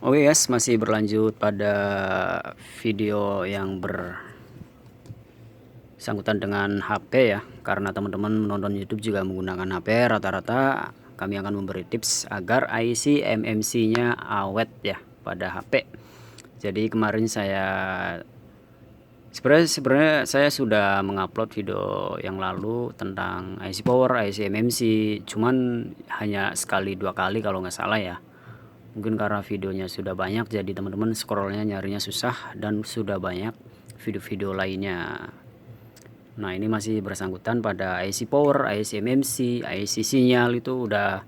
Oke guys, masih berlanjut pada video yang bersangkutan dengan HP ya. Karena teman-teman menonton YouTube juga menggunakan HP, rata-rata kami akan memberi tips agar IC MMC-nya awet ya pada HP. Jadi kemarin sebenarnya saya sudah mengupload video yang lalu tentang IC power, IC MMC, cuman hanya sekali dua kali kalau nggak salah ya. Mungkin karena videonya sudah banyak jadi teman-teman scrollnya nyarinya susah dan sudah banyak video-video lainnya. Nah ini masih bersangkutan pada IC power, IC MMC, IC sinyal, itu udah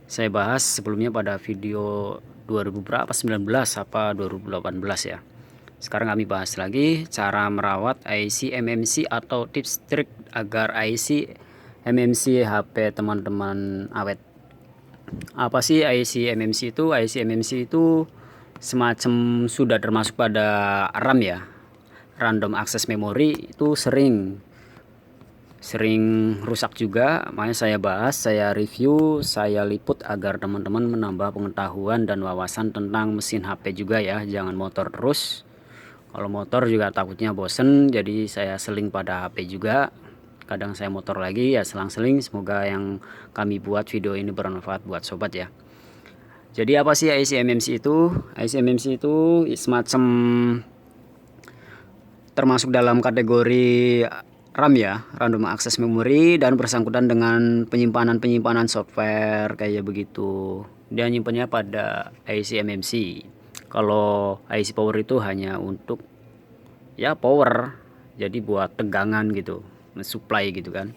saya bahas sebelumnya pada video 2019 apa 2018 ya. Sekarang kami bahas lagi cara merawat IC MMC atau tips trik agar IC MMC HP teman-teman awet. Apa sih IC MMC itu? IC MMC itu semacam sudah termasuk pada RAM ya, random access memory, itu sering rusak juga. Makanya saya bahas, saya review, saya liput agar teman-teman menambah pengetahuan dan wawasan tentang mesin HP juga ya. Jangan motor terus. Kalau motor juga takutnya bosen, jadi saya seling pada HP juga. Kadang saya motor lagi ya, selang-seling. Semoga yang kami buat video ini bermanfaat buat sobat ya. Jadi apa sih IC MMC itu? IC MMC itu semacam termasuk dalam kategori RAM ya, random access memory, dan bersangkutan dengan penyimpanan software kayak begitu. Dia nyimpannya pada IC MMC. Kalau IC power itu hanya untuk ya power, jadi buat tegangan gitu, supply gitu kan.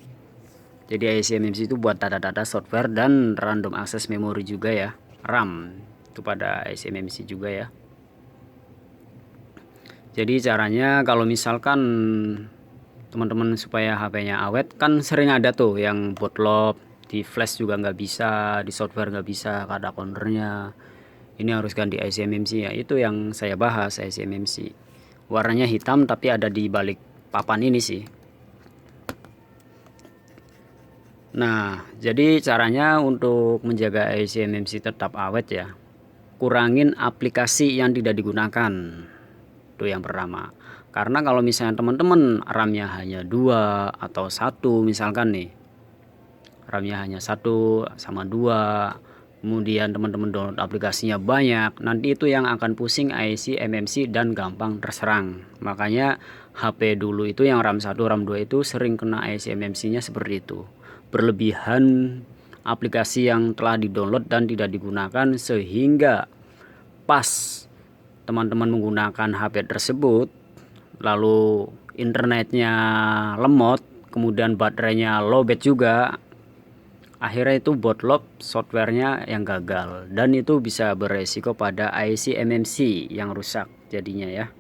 Jadi IC MMC itu buat data-data software dan random access memory juga ya, RAM itu pada IC MMC juga ya. Jadi caranya kalau misalkan teman-teman supaya HP-nya awet, kan sering ada tuh yang bootloop, di flash juga nggak bisa, di software nggak bisa, ada counternya. Ini harus ganti IC MMC ya, itu yang saya bahas IC MMC. Warnanya hitam tapi ada di balik papan ini sih. Nah, jadi caranya untuk menjaga IC MMC tetap awet ya, kurangin aplikasi yang tidak digunakan. Itu yang pertama. Karena kalau misalnya teman-teman RAM-nya hanya 2 atau 1 misalkan nih, RAM-nya hanya 1 sama 2, kemudian teman-teman download aplikasinya banyak, nanti itu yang akan pusing IC MMC dan gampang terserang. Makanya HP dulu itu yang RAM 1, RAM 2 itu sering kena IC MMC-nya seperti itu. Berlebihan aplikasi yang telah di-download dan tidak digunakan, sehingga pas teman-teman menggunakan HP tersebut lalu internetnya lemot, kemudian baterainya lowbat juga, akhirnya itu bootloop, softwarenya yang gagal, dan itu bisa beresiko pada IC MMC yang rusak jadinya ya,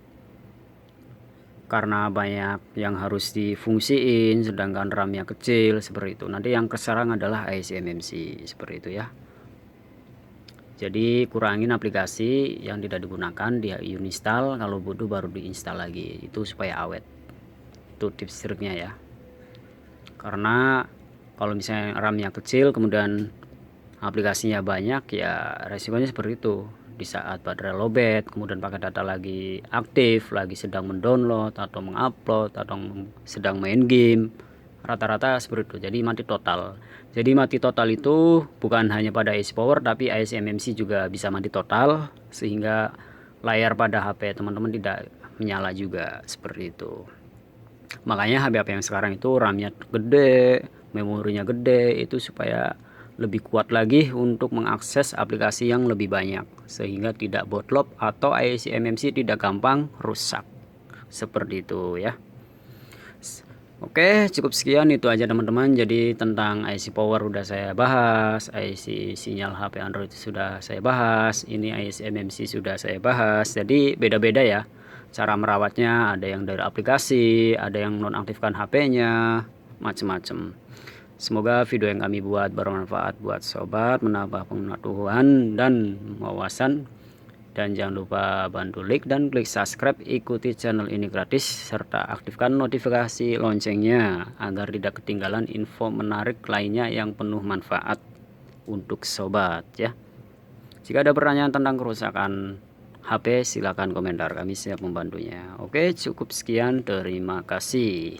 karena banyak yang harus difungsiin sedangkan RAM-nya kecil seperti itu. Nanti yang keserang adalah IC MMC seperti itu ya. Jadi kurangin aplikasi yang tidak digunakan, dia uninstall, kalau butuh baru diinstal lagi, itu supaya awet. Itu tips triknya ya. Karena kalau misalnya RAM-nya kecil kemudian aplikasinya banyak, ya resikonya seperti itu. Di saat baterai lowbat, kemudian pakai data lagi aktif, lagi sedang mendownload atau mengupload atau sedang main game, rata-rata seperti itu. Jadi mati total. Jadi mati total itu bukan hanya pada IC power, tapi IC MMC juga bisa mati total, sehingga layar pada HP teman-teman tidak menyala juga seperti itu. Makanya HP-HP yang sekarang itu RAM-nya gede, memorinya gede, itu supaya lebih kuat lagi untuk mengakses aplikasi yang lebih banyak, sehingga tidak bootloop atau IC MMC tidak gampang rusak seperti itu ya. Oke, cukup sekian itu aja teman-teman. Jadi tentang IC power udah saya bahas, IC sinyal HP Android sudah saya bahas, ini IC MMC sudah saya bahas. Jadi beda-beda ya cara merawatnya, ada yang dari aplikasi, ada yang nonaktifkan HP-nya, macam-macam. Semoga video yang kami buat bermanfaat buat sobat, menambah pengetahuan dan wawasan. Dan jangan lupa bantu like dan klik subscribe, ikuti channel ini gratis, serta aktifkan notifikasi loncengnya agar tidak ketinggalan info menarik lainnya yang penuh manfaat untuk sobat ya. Jika ada pertanyaan tentang kerusakan HP, silakan komentar, kami siap membantunya. Oke, cukup sekian, terima kasih.